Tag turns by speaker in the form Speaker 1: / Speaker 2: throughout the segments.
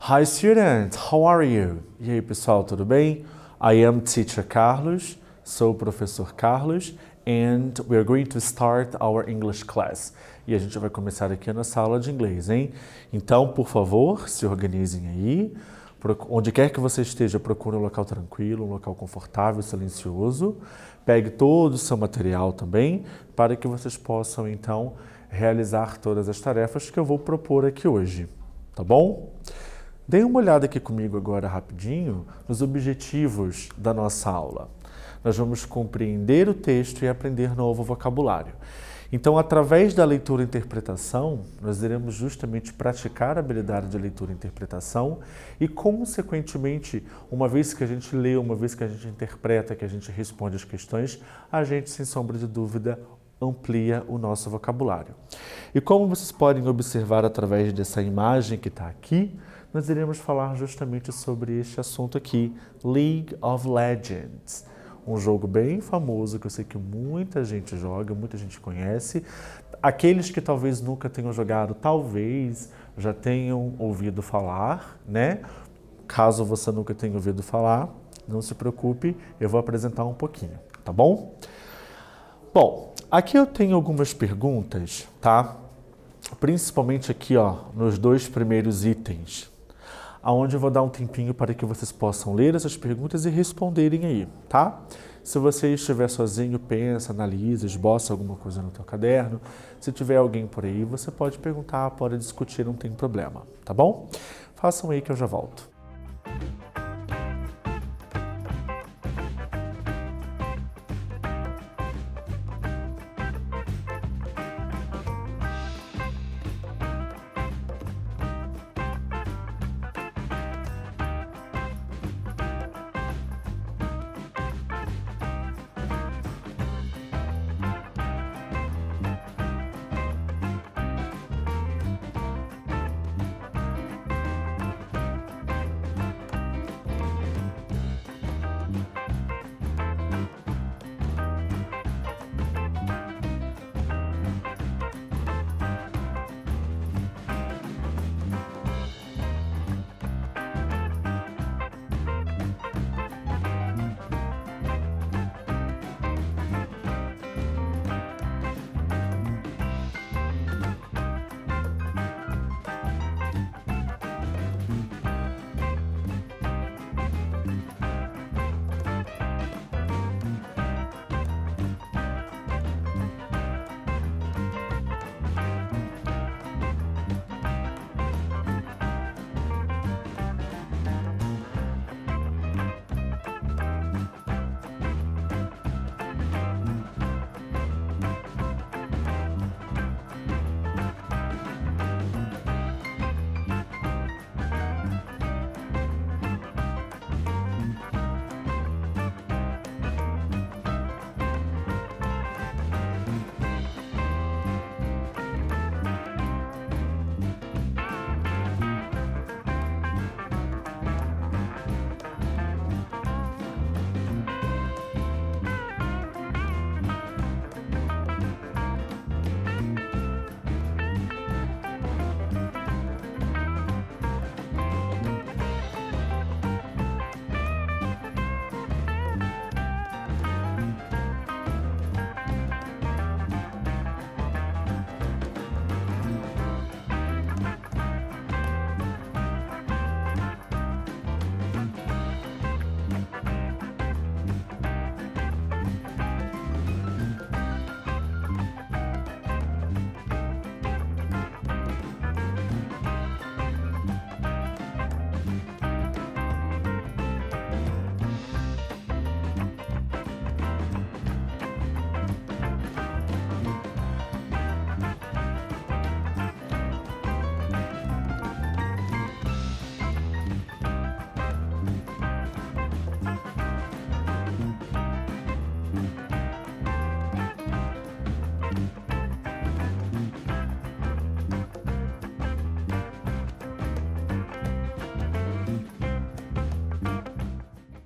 Speaker 1: Hi students, how are you? E aí pessoal, tudo bem? I am Teacher Carlos, sou o professor Carlos, and we are going to start our English class. E a gente vai começar aqui a nossa aula de inglês, hein? Então, por favor, se organizem aí. Onde quer que você esteja, procure um local tranquilo, um local confortável, silencioso. Pegue todo o seu material também, para que vocês possam, então, realizar todas as tarefas que eu vou propor aqui hoje, tá bom? Deem uma olhada aqui comigo agora rapidinho nos objetivos da nossa aula. Nós vamos compreender o texto e aprender novo vocabulário. Então, através da leitura e interpretação, nós iremos justamente praticar a habilidade de leitura e interpretação e, consequentemente, uma vez que a gente lê, uma vez que a gente interpreta, que a gente responde as questões, a gente, sem sombra de dúvida, amplia o nosso vocabulário. E como vocês podem observar através dessa imagem que está aqui, nós iremos falar justamente sobre este assunto aqui, League of Legends. Um jogo bem famoso que eu sei que muita gente joga, muita gente conhece. Aqueles que talvez nunca tenham jogado, talvez já tenham ouvido falar, né? Caso você nunca tenha ouvido falar, não se preocupe, eu vou apresentar um pouquinho, tá bom? Bom, aqui eu tenho algumas perguntas, tá? Principalmente aqui, ó, nos dois primeiros itens, aonde eu vou dar um tempinho para que vocês possam ler essas perguntas e responderem aí, tá? Se você estiver sozinho, pensa, analisa, esboça alguma coisa no teu caderno. Se tiver alguém por aí, você pode perguntar, pode discutir, não tem problema, tá bom? Façam aí que eu já volto.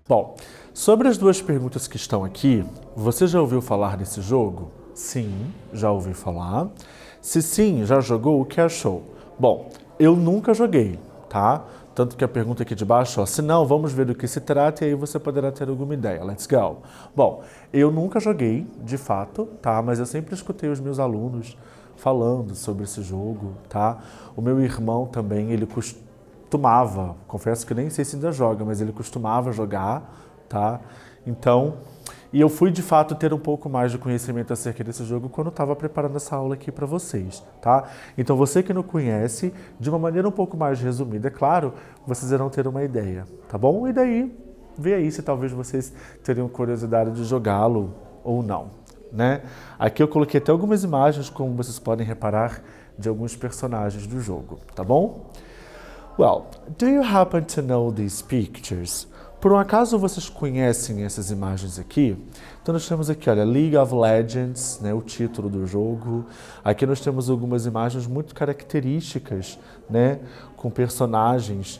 Speaker 1: Bom, sobre as duas perguntas que estão aqui, você já ouviu falar desse jogo? Sim, já ouvi falar. Se sim, já jogou, o que achou? Bom, eu nunca joguei, tá? Tanto que a pergunta aqui de baixo, ó, se não, vamos ver do que se trata e aí você poderá ter alguma ideia. Let's go. Bom, eu nunca joguei, de fato, tá? Mas eu sempre escutei os meus alunos falando sobre esse jogo, tá? O meu irmão também, ele costumava, confesso que nem sei se ainda joga, mas ele costumava jogar, tá? Então, e eu fui de fato ter um pouco mais de conhecimento acerca desse jogo quando eu estava preparando essa aula aqui para vocês, tá? Então você que não conhece, de uma maneira um pouco mais resumida, é claro, vocês irão ter uma ideia, tá bom? E daí, vê aí se talvez vocês teriam curiosidade de jogá-lo ou não, né? Aqui eu coloquei até algumas imagens, como vocês podem reparar, de alguns personagens do jogo, tá bom? Well, do you happen to know these pictures? Por um acaso vocês conhecem essas imagens aqui? Então nós temos aqui, olha, League of Legends, né, o título do jogo. Aqui nós temos algumas imagens muito características, né, com personagens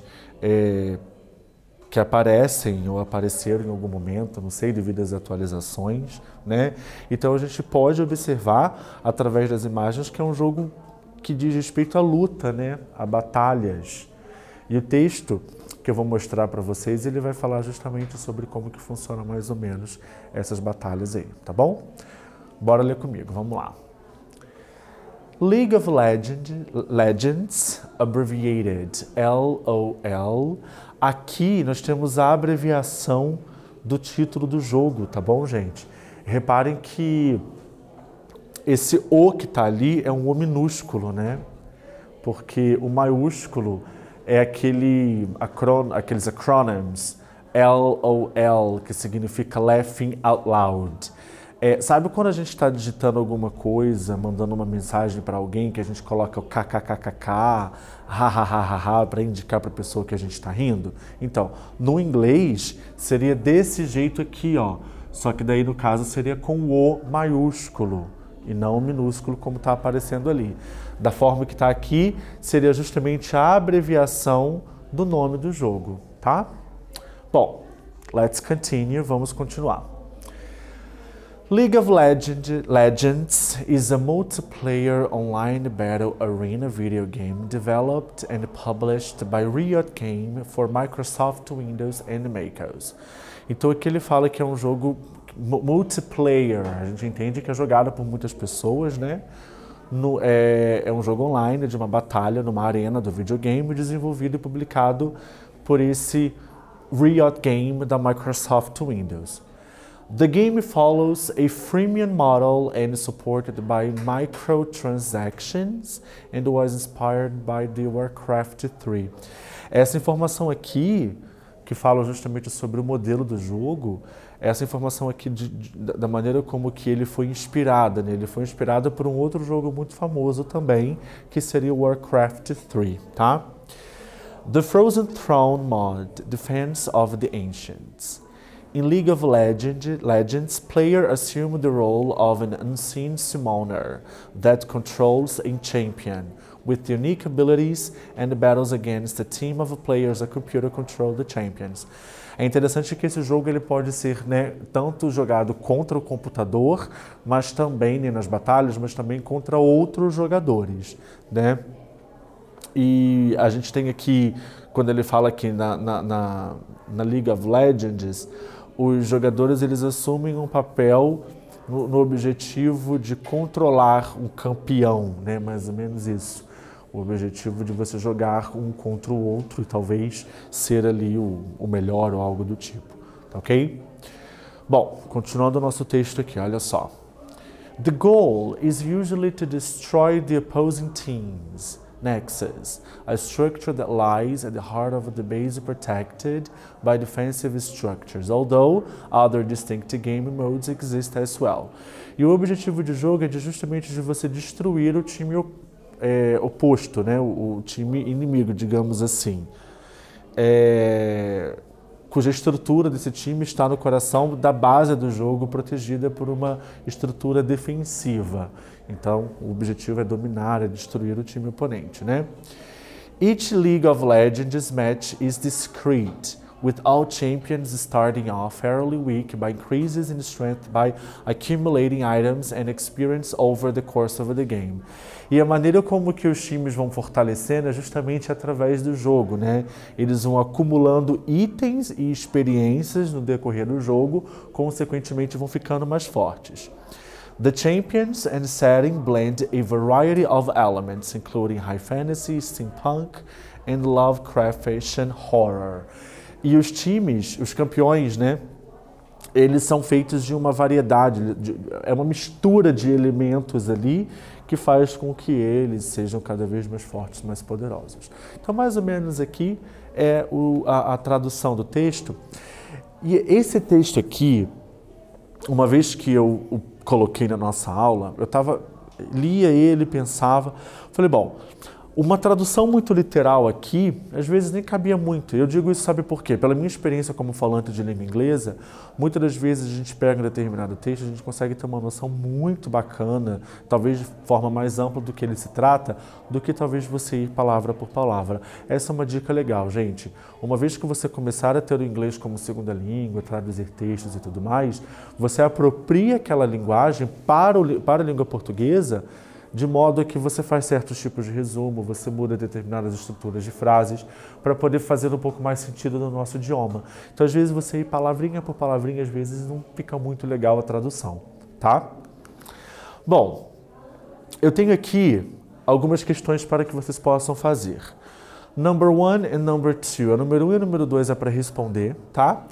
Speaker 1: que aparecem ou apareceram em algum momento, não sei, devido às atualizações, né? Então a gente pode observar através das imagens que é um jogo que diz respeito à luta, né, a batalhas. E o texto que eu vou mostrar para vocês, ele vai falar justamente sobre como que funciona mais ou menos essas batalhas aí, tá bom? Bora ler comigo, vamos lá. League of Legends, abbreviated LOL. Aqui nós temos a abreviação do título do jogo, tá bom, gente? Reparem que esse O que tá ali é um O minúsculo, né? Porque o maiúsculo é aqueles acronyms, LOL, que significa Laughing Out Loud. Sabe quando a gente está digitando alguma coisa, mandando uma mensagem para alguém, que a gente coloca o kkkk, ha, para indicar para a pessoa que a gente está rindo? Então, no inglês, seria desse jeito aqui, ó. Só que daí, no caso, seria com o O maiúsculo e não o minúsculo como está aparecendo ali. Da forma que está aqui, seria justamente a abreviação do nome do jogo, tá? Bom, let's continue, vamos continuar. League of Legends is a multiplayer online battle arena video game developed and published by Riot Games for Microsoft Windows and MacOS. Então aqui ele fala que é um jogo multiplayer, a gente entende que é jogado por muitas pessoas, né? É um jogo online de uma batalha numa arena do videogame desenvolvido e publicado por esse Riot Game da Microsoft Windows. The game follows a freemium model and is supported by microtransactions and was inspired by the Warcraft 3. Essa informação aqui, que fala justamente sobre o modelo do jogo, essa informação aqui da maneira como que ele foi inspirado, né? Ele foi inspirado por um outro jogo muito famoso também, que seria o Warcraft 3, tá? The Frozen Throne mod, Defense of the Ancients. In League of Legends, player assume the role of an unseen summoner that controls a champion with unique abilities and battles against a team of players that computer control the champions. É interessante que esse jogo ele pode ser, né, tanto jogado contra o computador, mas também, né, nas batalhas, mas também contra outros jogadores, né? E a gente tem aqui, quando ele fala aqui na League of Legends, os jogadores eles assumem um papel no objetivo de controlar um campeão, né? Mais ou menos isso. O objetivo de você jogar um contra o outro e talvez ser ali o melhor ou algo do tipo, tá ok? Bom, continuando o nosso texto aqui, olha só. The goal is usually to destroy the opposing team's nexus, a structure that lies at the heart of the base protected by defensive structures, although other distinct game modes exist as well. E o objetivo do jogo é justamente de você destruir o time oposto, né? O time inimigo, digamos assim, cuja estrutura desse time está no coração da base do jogo, protegida por uma estrutura defensiva. Então, o objetivo é dominar, é destruir o time oponente, né? Each League of Legends match is discrete, with all champions starting off fairly weak by increases in strength by accumulating items and experience over the course of the game. E a maneira como que os times vão fortalecendo é justamente através do jogo, né? Eles vão acumulando itens e experiências no decorrer do jogo, consequentemente vão ficando mais fortes. The champions and setting blend a variety of elements, including high fantasy, steampunk, and Lovecraftian horror. E os times, os campeões, né? Eles são feitos de uma variedade, é uma mistura de elementos ali que faz com que eles sejam cada vez mais fortes, mais poderosos. Então, mais ou menos aqui é a tradução do texto. E esse texto aqui, uma vez que eu o coloquei na nossa aula, lia ele, pensava, falei, bom, uma tradução muito literal aqui, às vezes nem cabia muito. Eu digo isso, sabe por quê? Pela minha experiência como falante de língua inglesa, muitas das vezes a gente pega um determinado texto, a gente consegue ter uma noção muito bacana, talvez de forma mais ampla do que ele se trata, do que talvez você ir palavra por palavra. Essa é uma dica legal, gente. Uma vez que você começar a ter o inglês como segunda língua, traduzir textos e tudo mais, você apropria aquela linguagem para a língua portuguesa, de modo que você faz certos tipos de resumo, você muda determinadas estruturas de frases para poder fazer um pouco mais sentido no nosso idioma. Então, às vezes, você ir palavrinha por palavrinha, às vezes não fica muito legal a tradução, tá? Bom, eu tenho aqui algumas questões para que vocês possam fazer. Number 1 e number 2. A número 1 e a número 2 é para responder, tá?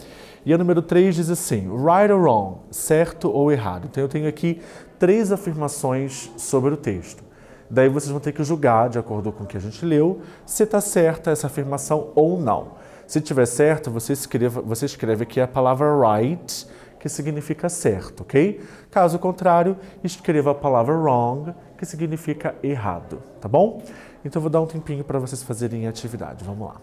Speaker 1: E a número 3 diz assim, right or wrong, certo ou errado. Então eu tenho aqui 3 afirmações sobre o texto. Daí vocês vão ter que julgar, de acordo com o que a gente leu, se está certa essa afirmação ou não. Se estiver certo, você escreve aqui a palavra right, que significa certo, ok? Caso contrário, escreva a palavra wrong, que significa errado, tá bom? Então eu vou dar um tempinho para vocês fazerem a atividade. Vamos lá.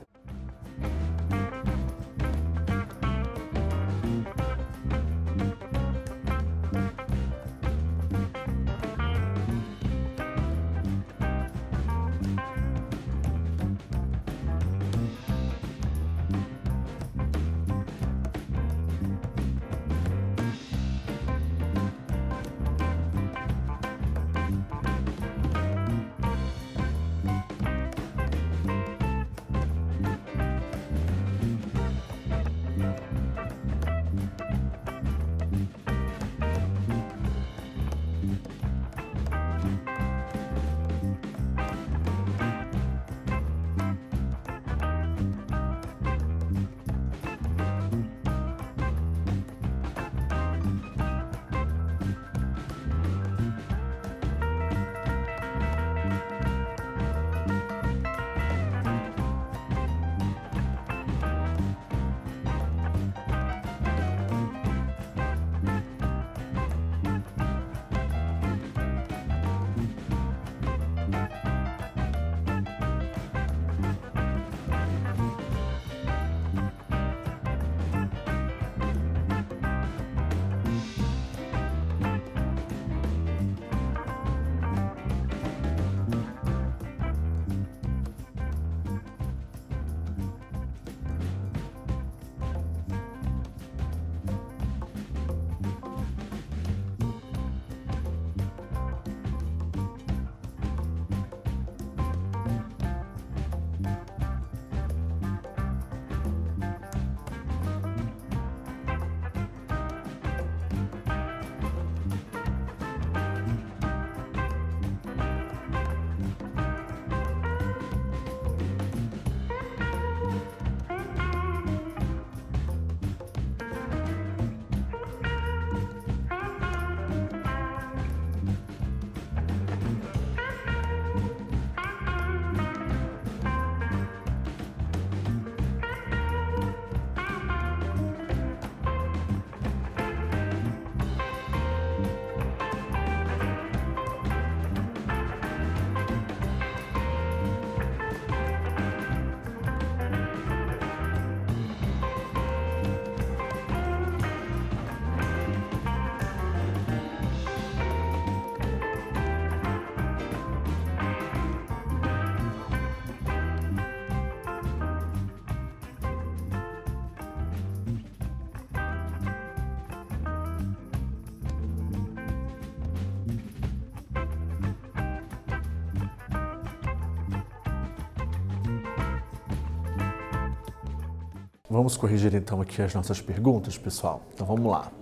Speaker 1: Vamos corrigir então aqui as nossas perguntas, pessoal. Então vamos lá.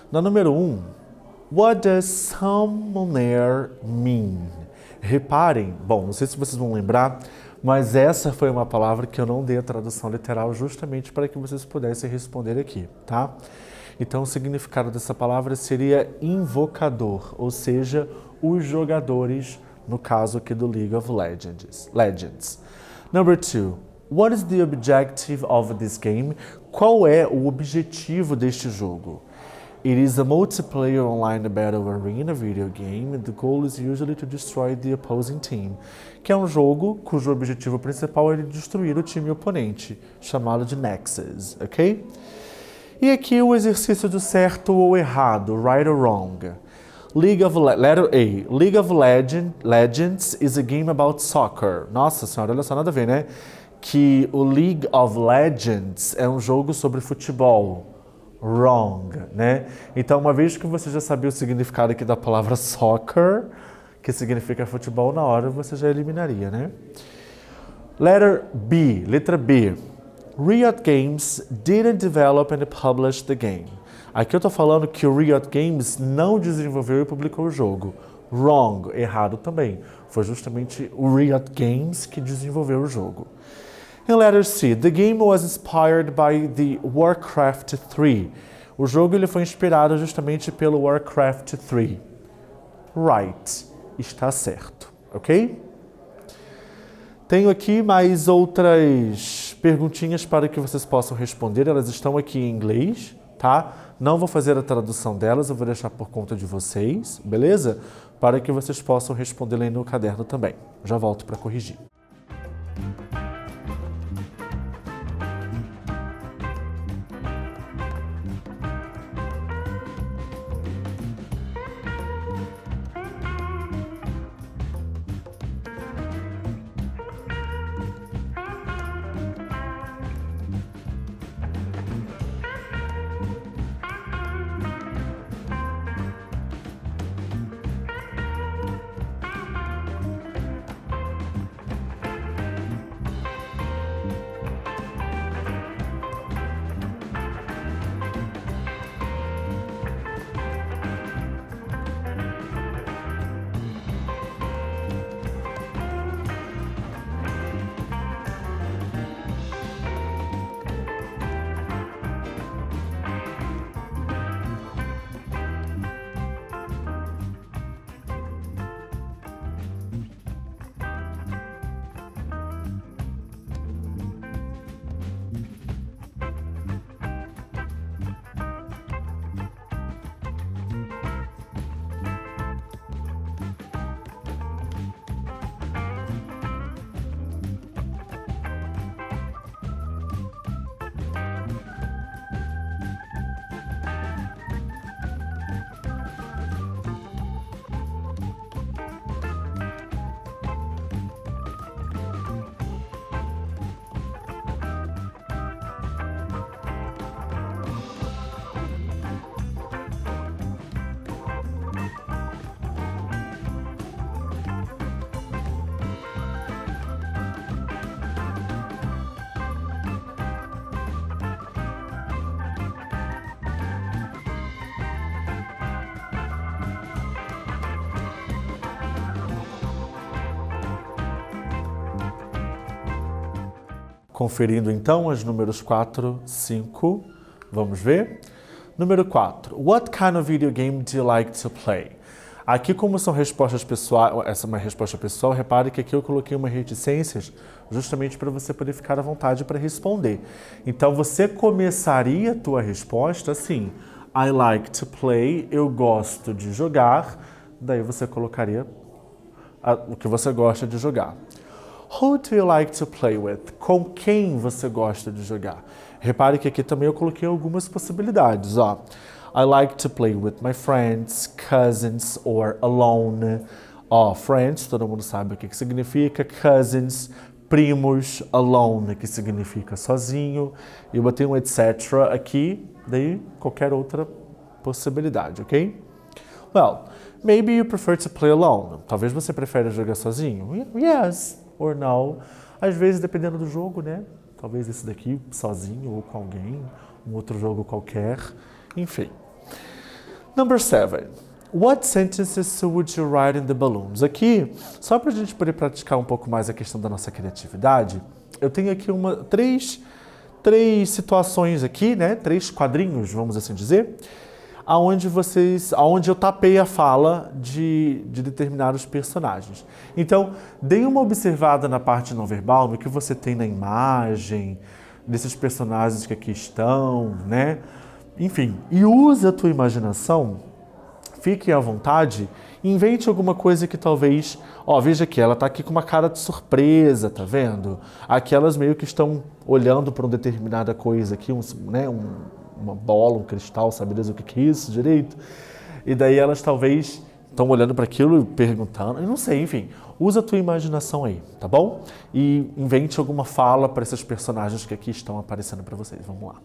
Speaker 1: Na número 1, what does summoner mean? Reparem, bom, não sei se vocês vão lembrar, mas essa foi uma palavra que eu não dei a tradução literal justamente para que vocês pudessem responder aqui, tá? Então o significado dessa palavra seria invocador, ou seja, os jogadores, no caso aqui do League of Legends. Number 2, what is the objective of this game? Qual é o objetivo deste jogo? It is a multiplayer online battle arena video game and the goal is usually to destroy the opposing team, que é um jogo cujo objetivo principal é destruir o time oponente, chamado de Nexus, ok? E aqui o exercício do certo ou errado, right or wrong. Letter A. League of Legends is a game about soccer. Nossa senhora, olha só, nada a ver, né? Que o League of Legends é um jogo sobre futebol. Wrong, né? Então, uma vez que você já sabia o significado aqui da palavra soccer, que significa futebol, na hora você já eliminaria, né? Letter B, letra B. Riot Games didn't develop and publish the game. Aqui eu tô falando que o Riot Games não desenvolveu e publicou o jogo. Wrong, errado também. Foi justamente o Riot Games que desenvolveu o jogo. Em letter C, the game was inspired by the Warcraft 3. O jogo ele foi inspirado justamente pelo Warcraft 3. Right, está certo, ok? Tenho aqui mais outras perguntinhas para que vocês possam responder. Elas estão aqui em inglês, tá? Não vou fazer a tradução delas, eu vou deixar por conta de vocês, beleza? Para que vocês possam responder aí no caderno também. Já volto para corrigir. Conferindo então as números 4, 5, vamos ver. Número 4, what kind of video game do you like to play? Aqui, como são respostas pessoais, essa é uma resposta pessoal, repare que aqui eu coloquei uma reticências justamente para você poder ficar à vontade para responder. Então, você começaria a tua resposta assim, I like to play, eu gosto de jogar, daí você colocaria o que você gosta de jogar. Who do you like to play with? Com quem você gosta de jogar? Repare que aqui também eu coloquei algumas possibilidades, ó. I like to play with my friends, cousins or alone. Ó, friends, todo mundo sabe o que significa. Cousins, primos. Alone, que significa sozinho. E eu botei um etc. aqui, daí qualquer outra possibilidade, ok? Well, maybe you prefer to play alone. Talvez você prefere jogar sozinho. Yes or no. Às vezes, dependendo do jogo, né? Talvez esse daqui sozinho ou com alguém, um outro jogo qualquer, enfim. Number 7. What sentences would you write in the balloons? Aqui, só para a gente poder praticar um pouco mais a questão da nossa criatividade, eu tenho aqui três situações aqui, né? 3 quadrinhos, vamos assim dizer, aonde eu tapei a fala de determinados personagens. Então, dê uma observada na parte não verbal, no que você tem na imagem, desses personagens que aqui estão, né? Enfim, e use a tua imaginação, fique à vontade, invente alguma coisa que talvez... Ó, veja aqui, ela tá aqui com uma cara de surpresa, tá vendo? Aquelas meio que estão olhando para uma determinada coisa aqui, uma bola, um cristal, sabe Deus o que é isso direito? E daí elas talvez estão olhando para aquilo e perguntando, eu não sei, enfim. Usa a tua imaginação aí, tá bom? E invente alguma fala para esses personagens que aqui estão aparecendo para vocês. Vamos lá.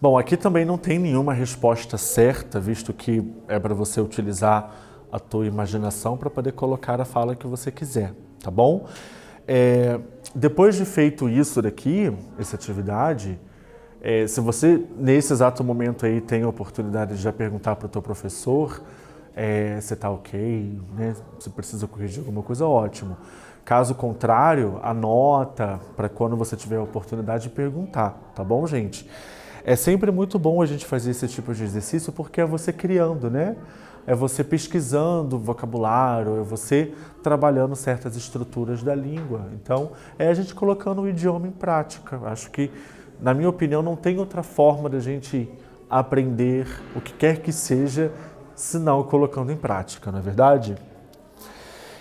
Speaker 1: Bom, aqui também não tem nenhuma resposta certa, visto que é para você utilizar a tua imaginação para poder colocar a fala que você quiser, tá bom? Depois de feito isso daqui, essa atividade, se você nesse exato momento aí tem a oportunidade de já perguntar para o teu professor se está ok, né? Se precisa corrigir alguma coisa, ótimo. Caso contrário, anota para quando você tiver a oportunidade de perguntar, tá bom, gente? É sempre muito bom a gente fazer esse tipo de exercício porque é você criando, né? É você pesquisando vocabulário, é você trabalhando certas estruturas da língua. Então, é a gente colocando o idioma em prática. Acho que, na minha opinião, não tem outra forma da gente aprender o que quer que seja, senão colocando em prática, não é verdade?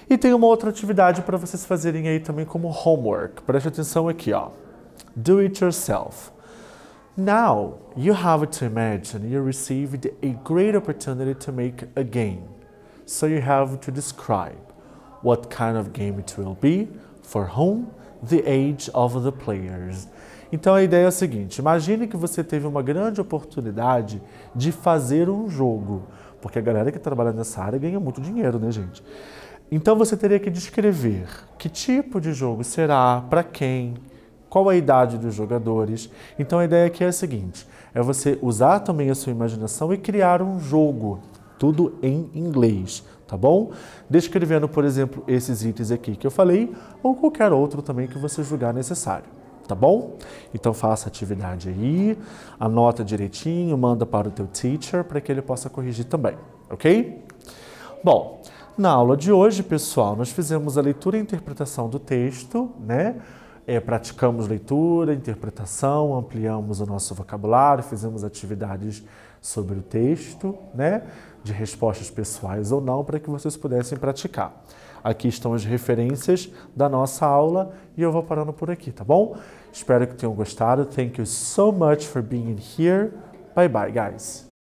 Speaker 1: E tem uma outra atividade para vocês fazerem aí também como homework. Preste atenção aqui, ó. Do it yourself. Now, you have to imagine you received a great opportunity to make a game. So you have to describe what kind of game it will be, for whom, the age of the players. Então a ideia é a seguinte, imagine que você teve uma grande oportunidade de fazer um jogo, porque a galera que trabalha nessa área ganha muito dinheiro, né, gente? Então você teria que descrever que tipo de jogo será, para quem, qual a idade dos jogadores. Então a ideia aqui é a seguinte, é você usar também a sua imaginação e criar um jogo, tudo em inglês, tá bom? Descrevendo, por exemplo, esses itens aqui que eu falei, ou qualquer outro também que você julgar necessário, tá bom? Então faça a atividade aí, anota direitinho, manda para o teu teacher para que ele possa corrigir também, ok? Bom, na aula de hoje, pessoal, nós fizemos a leitura e interpretação do texto, né? praticamos leitura, interpretação, ampliamos o nosso vocabulário, fizemos atividades sobre o texto, né, de respostas pessoais ou não, para que vocês pudessem praticar. Aqui estão as referências da nossa aula e eu vou parando por aqui, tá bom? Espero que tenham gostado. Thank you so much for being here. Bye bye, guys.